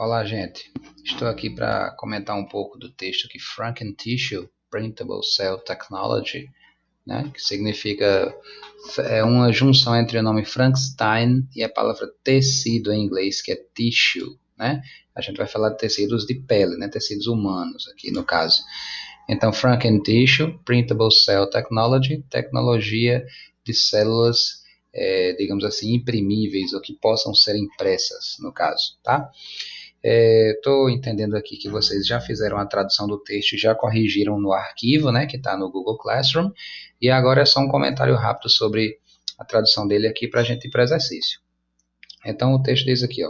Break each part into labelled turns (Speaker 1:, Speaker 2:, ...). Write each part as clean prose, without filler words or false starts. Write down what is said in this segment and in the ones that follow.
Speaker 1: Olá, gente. Estou aqui para comentar um pouco do texto aqui, Franken Tissue Printable Cell Technology, né? Que significa uma junção entre o nome Frankenstein e a palavra tecido em inglês, que é tissue, né? A gente vai falar de tecidos de pele, né? Tecidos humanos aqui no caso. Então, Franken Tissue Printable Cell Technology, tecnologia de células, digamos assim, imprimíveis ou que possam ser impressas, no caso, tá? Estou entendendo aqui que vocês já fizeram a tradução do texto e já corrigiram no arquivo, né, que está no Google Classroom, e agora é só um comentário rápido sobre a tradução dele aqui para a gente ir para o exercício. Então, o texto diz aqui, ó,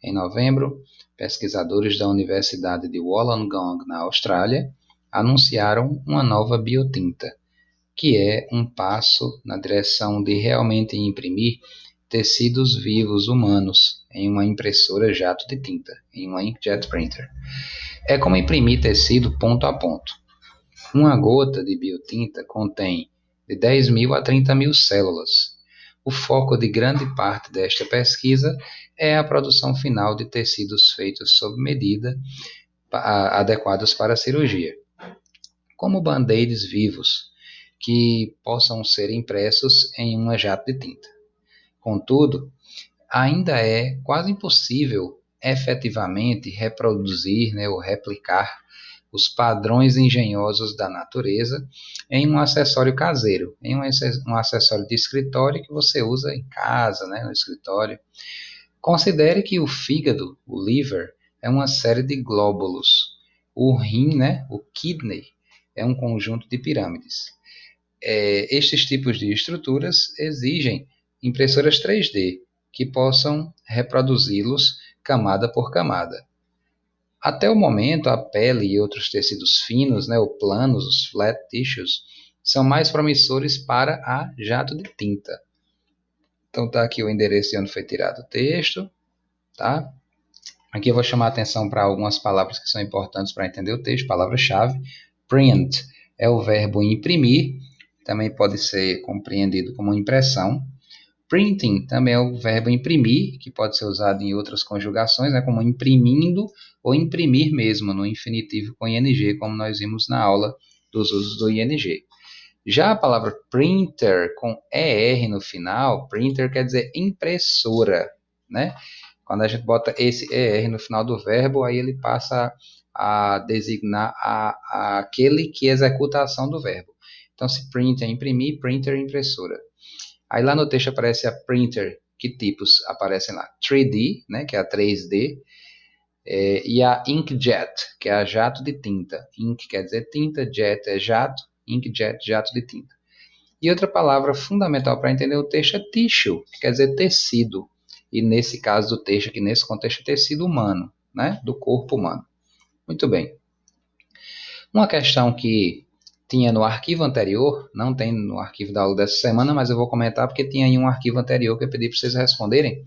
Speaker 1: em novembro, pesquisadores da Universidade de Wollongong, na Austrália, anunciaram uma nova biotinta, que é um passo na direção de realmente imprimir tecidos vivos humanos em uma impressora jato de tinta, em uma inkjet printer. É como imprimir tecido ponto a ponto. Uma gota de biotinta contém de 10.000 a 30.000 células. O foco de grande parte desta pesquisa é a produção final de tecidos feitos sob medida, adequados para a cirurgia, como band-aids vivos, que possam ser impressos em uma jato de tinta. Contudo, ainda é quase impossível efetivamente reproduzir, né, ou replicar os padrões engenhosos da natureza em um acessório caseiro, em um acessório de escritório que você usa em casa, né, no escritório. Considere que o fígado, o liver, é uma série de glóbulos. O rim, né, o kidney, é um conjunto de pirâmides. Estes tipos de estruturas exigem impressoras 3D que possam reproduzi-los camada por camada. Até o momento, a pele e outros tecidos finos, né, ou planos, os flat tissues, são mais promissores para a jato de tinta. Então está aqui o endereço de onde foi tirado o texto, tá? Aqui eu vou chamar a atenção para algumas palavras que são importantes para entender o texto, palavra-chave. Print é o verbo imprimir, também pode ser compreendido como impressão. Printing também é o verbo imprimir, que pode ser usado em outras conjugações, né, como imprimindo ou imprimir mesmo, no infinitivo com ing, como nós vimos na aula dos usos do ing. Já a palavra printer, com ER no final, printer quer dizer impressora, né? Quando a gente bota esse ER no final do verbo, aí ele passa a designar aquele que executa a ação do verbo. Então, se print é imprimir, printer é impressora. Aí lá no texto aparece a printer, que tipos aparecem lá? 3D, né, que é a 3D, e a inkjet, que é a jato de tinta. Ink quer dizer tinta, jet é jato, inkjet, jato de tinta. E outra palavra fundamental para entender o texto é tissue, que quer dizer tecido. E nesse caso do texto, aqui nesse contexto, tecido humano, né, do corpo humano. Muito bem. Uma questão que tinha no arquivo anterior, não tem no arquivo da aula dessa semana, mas eu vou comentar porque tinha em um arquivo anterior que eu pedi para vocês responderem,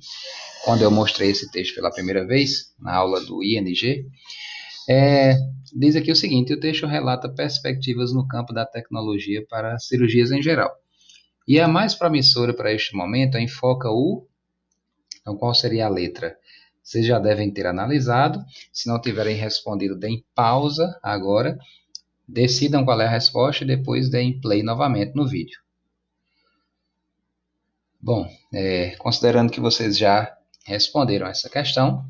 Speaker 1: quando eu mostrei esse texto pela primeira vez, na aula do ING. Diz aqui o seguinte: o texto relata perspectivas no campo da tecnologia para cirurgias em geral. E a mais promissora para este momento enfoca o... Então, qual seria a letra? Vocês já devem ter analisado. Se não tiverem respondido, deem pausa agora. Decidam qual é a resposta e depois deem play novamente no vídeo. Bom, considerando que vocês já responderam essa questão,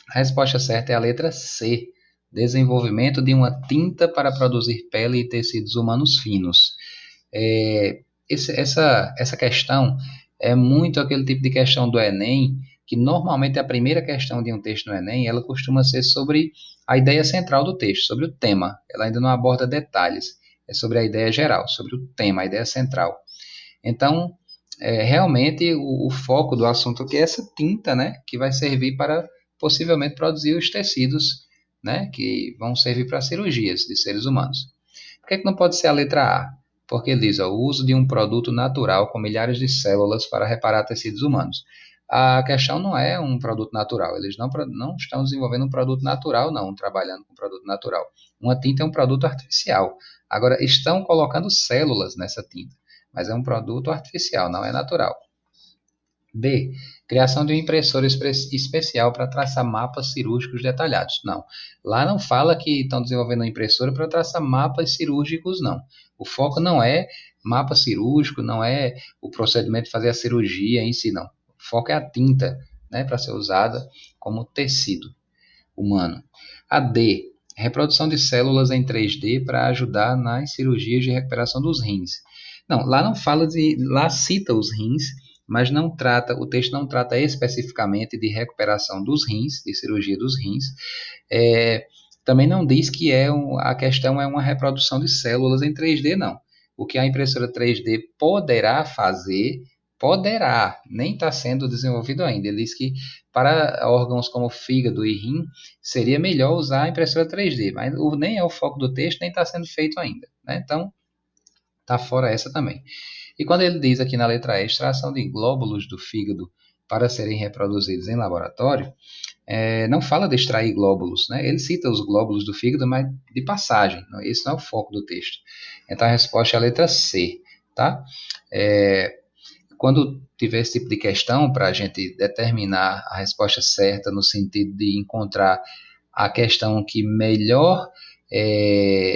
Speaker 1: a resposta certa é a letra C. Desenvolvimento de uma tinta para produzir pele e tecidos humanos finos. Essa questão é muito aquele tipo de questão do Enem, que normalmente a primeira questão de um texto no Enem, ela costuma ser sobre a ideia central do texto, sobre o tema. Ela ainda não aborda detalhes, é sobre a ideia geral, sobre o tema, a ideia central. Então, realmente o foco do assunto aqui é essa tinta, né, que vai servir para possivelmente produzir os tecidos, né, que vão servir para cirurgias de seres humanos. Por que não pode ser a letra A? Porque ele diz, o uso de um produto natural com milhares de células para reparar tecidos humanos. A questão não é um produto natural, eles não estão desenvolvendo um produto natural, não, trabalhando com produto natural. Uma tinta é um produto artificial. Agora, estão colocando células nessa tinta, mas é um produto artificial, não é natural. B. Criação de uma impressora especial para traçar mapas cirúrgicos detalhados. Não. Lá não fala que estão desenvolvendo uma impressora para traçar mapas cirúrgicos, não. O foco não é mapa cirúrgico, não é o procedimento de fazer a cirurgia em si, não. O foco é a tinta, né, para ser usada como tecido humano. A D, reprodução de células em 3D para ajudar nas cirurgias de recuperação dos rins. Não, lá não fala de, lá cita os rins, mas não trata, o texto não trata especificamente de recuperação dos rins, de cirurgia dos rins. É, também não diz que a questão é uma reprodução de células em 3D, não. O que a impressora 3D poderá fazer, poderá, nem está sendo desenvolvido ainda. Ele diz que para órgãos como fígado e rim, seria melhor usar a impressora 3D, mas nem é o foco do texto, nem está sendo feito ainda. Né? Então, está fora essa também. E quando ele diz aqui na letra E, extração de glóbulos do fígado para serem reproduzidos em laboratório, não fala de extrair glóbulos, né? Ele cita os glóbulos do fígado, mas de passagem. Esse não é o foco do texto. Então a resposta é a letra C, tá? Quando tiver esse tipo de questão, para a gente determinar a resposta certa no sentido de encontrar a questão que melhor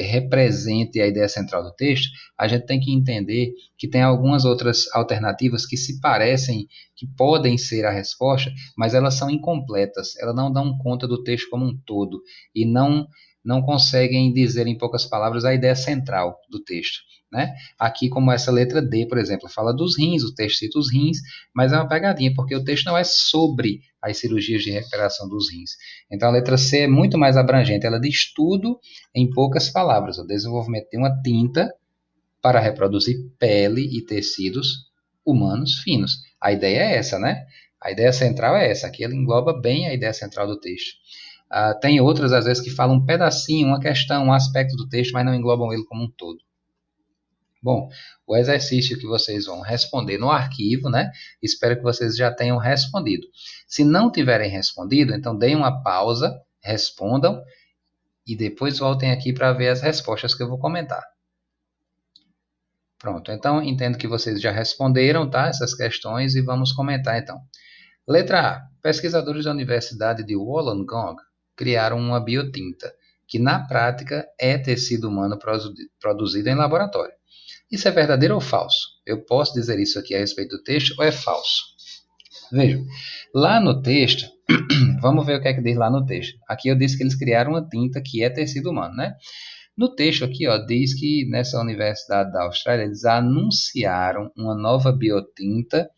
Speaker 1: represente a ideia central do texto, a gente tem que entender que tem algumas outras alternativas que se parecem, que podem ser a resposta, mas elas são incompletas, elas não dão conta do texto como um todo e não conseguem dizer em poucas palavras a ideia central do texto. Né? Aqui, como essa letra D, por exemplo, fala dos rins, o texto cita os rins, mas é uma pegadinha, porque o texto não é sobre as cirurgias de recuperação dos rins. Então, a letra C é muito mais abrangente, ela diz tudo em poucas palavras. O desenvolvimento de uma tinta para reproduzir pele e tecidos humanos finos. A ideia é essa, né? A ideia central é essa. Aqui ele engloba bem a ideia central do texto. Tem outras, às vezes, que falam um pedacinho, uma questão, um aspecto do texto, mas não englobam ele como um todo. Bom, o exercício que vocês vão responder no arquivo, né? Espero que vocês já tenham respondido. Se não tiverem respondido, então deem uma pausa, respondam e depois voltem aqui para ver as respostas que eu vou comentar. Pronto, então entendo que vocês já responderam, tá? Essas questões e vamos comentar então. Letra A. Pesquisadores da Universidade de Wollongong criaram uma biotinta, que na prática é tecido humano produzido em laboratório. Isso é verdadeiro ou falso? Eu posso dizer isso aqui a respeito do texto ou é falso? Vejam, lá no texto, vamos ver o que é que diz lá no texto. Aqui eu disse que eles criaram uma tinta que é tecido humano, né? No texto aqui, ó, diz que nessa Universidade da Austrália eles anunciaram uma nova biotinta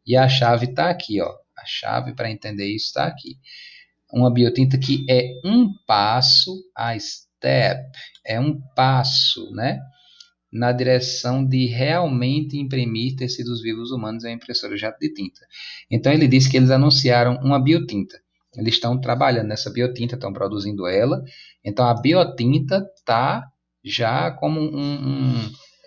Speaker 1: e a chave está aqui, ó. A chave para entender isso está aqui. Uma biotinta que é um passo, a step, é um passo, né? Na direção de realmente imprimir tecidos vivos humanos em impressora jato de tinta. Então ele disse que eles anunciaram uma biotinta. Eles estão trabalhando nessa biotinta, estão produzindo ela. Então a biotinta está já como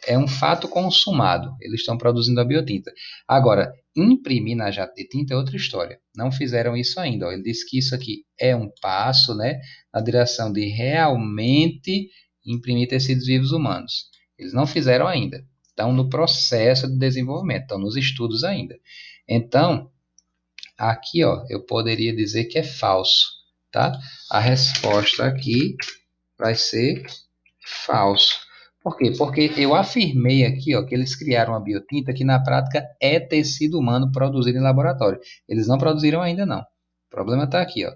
Speaker 1: é um fato consumado. Eles estão produzindo a biotinta. Agora, imprimir na jato de tinta é outra história. Não fizeram isso ainda. Ó. Ele disse que isso aqui é um passo, né, na direção de realmente imprimir tecidos vivos humanos. Eles não fizeram ainda. Estão no processo de desenvolvimento, estão nos estudos ainda. Então, aqui, ó, eu poderia dizer que é falso, tá? A resposta aqui vai ser falso. Por quê? Porque eu afirmei aqui, ó, que eles criaram uma biotinta que na prática é tecido humano produzido em laboratório. Eles não produziram ainda, não. O problema está aqui, ó.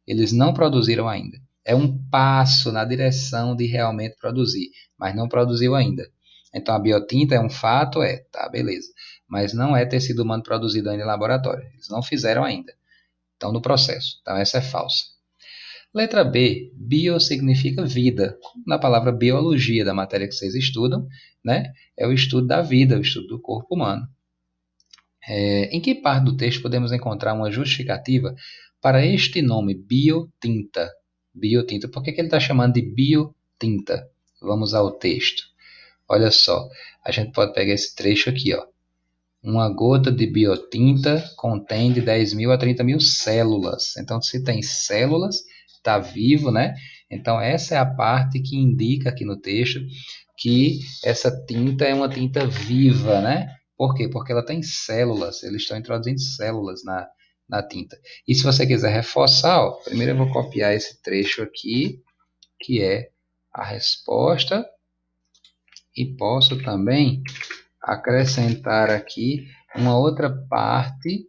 Speaker 1: Eles não produziram ainda. É um passo na direção de realmente produzir, mas não produziu ainda. Então a biotinta é um fato, tá, beleza. Mas não é tecido humano produzido ainda em laboratório. Eles não fizeram ainda. Estão no processo. Então essa é falsa. Letra B, bio significa vida. Na palavra biologia da matéria que vocês estudam, né? É o estudo da vida, o estudo do corpo humano. Em que parte do texto podemos encontrar uma justificativa para este nome, biotinta? Biotinta. Por que ele está chamando de biotinta? Vamos ao texto. Olha só, a gente pode pegar esse trecho aqui, ó. Uma gota de biotinta contém de 10.000 a 30.000 células. Então, se tem células, está vivo, né? Então, essa é a parte que indica aqui no texto que essa tinta é uma tinta viva, né? Por quê? Porque ela tem células, eles estão introduzindo células na tinta. E se você quiser reforçar, ó, primeiro eu vou copiar esse trecho aqui, que é a resposta, e posso também acrescentar aqui uma outra parte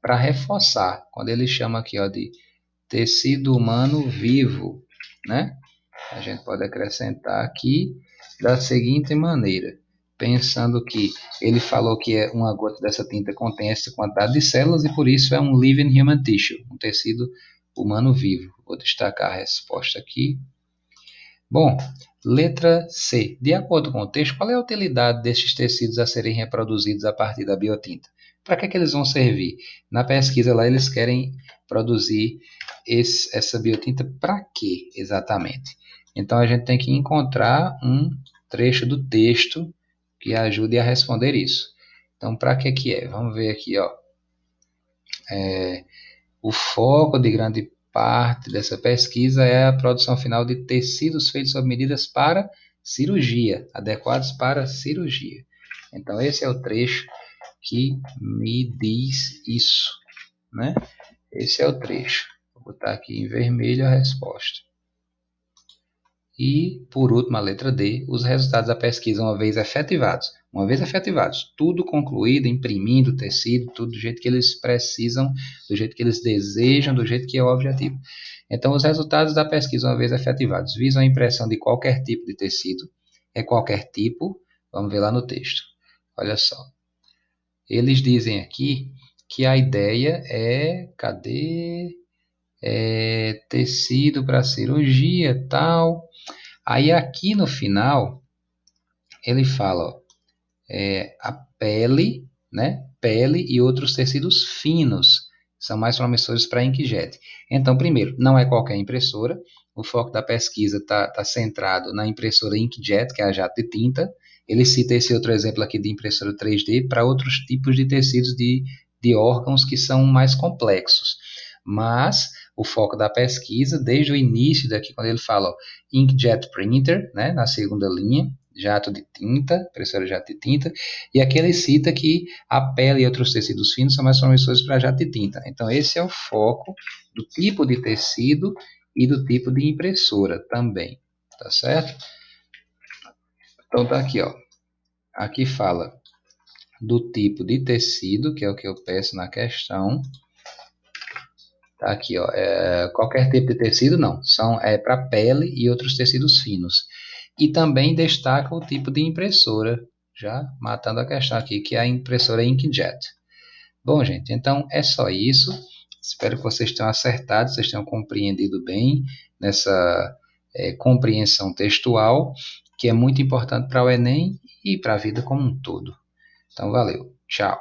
Speaker 1: para reforçar, quando ele chama aqui ó, de tecido humano vivo, né? A gente pode acrescentar aqui da seguinte maneira, pensando que ele falou que uma gota dessa tinta contém essa quantidade de células e por isso é um living human tissue, um tecido humano vivo. Vou destacar a resposta aqui. Bom, letra C. De acordo com o texto, qual é a utilidade destes tecidos a serem reproduzidos a partir da biotinta? Para que eles vão servir? Na pesquisa lá, eles querem produzir essa biotinta para quê, exatamente? Então, a gente tem que encontrar um trecho do texto que ajude a responder isso. Então, para que é? Vamos ver aqui, ó. O foco de grande parte dessa pesquisa é a produção final de tecidos feitos sob medidas para cirurgia, adequados para cirurgia. Então, esse é o trecho que me diz isso, né? Esse é o trecho. Vou botar aqui em vermelho a resposta. E, por último, a letra D, os resultados da pesquisa, uma vez efetivados, tudo concluído, imprimindo o tecido, tudo do jeito que eles precisam, do jeito que eles desejam, do jeito que é o objetivo. Então, os resultados da pesquisa, uma vez efetivados, visam a impressão de qualquer tipo de tecido, é qualquer tipo, vamos ver lá no texto. Olha só. Eles dizem aqui que a ideia é, cadê? Tecido para cirurgia, tal. Aí aqui no final, ele fala, ó, a pele, né? Pele e outros tecidos finos são mais promissores para inkjet. Então, primeiro, não é qualquer impressora. O foco da pesquisa está centrado na impressora inkjet, que é a jato de tinta. Ele cita esse outro exemplo aqui de impressora 3D para outros tipos de tecidos de órgãos que são mais complexos. Mas o foco da pesquisa, desde o início daqui, quando ele fala ó, inkjet printer, né, na segunda linha, jato de tinta, impressora jato de tinta, e aqui ele cita que a pele e outros tecidos finos são mais promissores para jato de tinta. Então, esse é o foco do tipo de tecido e do tipo de impressora também, tá certo? Então, tá aqui, ó. Aqui fala do tipo de tecido, que é o que eu peço na questão. Tá aqui, ó. Qualquer tipo de tecido, não. É para pele e outros tecidos finos. E também destaca o tipo de impressora, já matando a questão aqui, que é a impressora inkjet. Bom, gente, então é só isso. Espero que vocês tenham acertado, vocês tenham compreendido bem nessa compreensão textual, que é muito importante para o Enem e para a vida como um todo. Então, valeu. Tchau.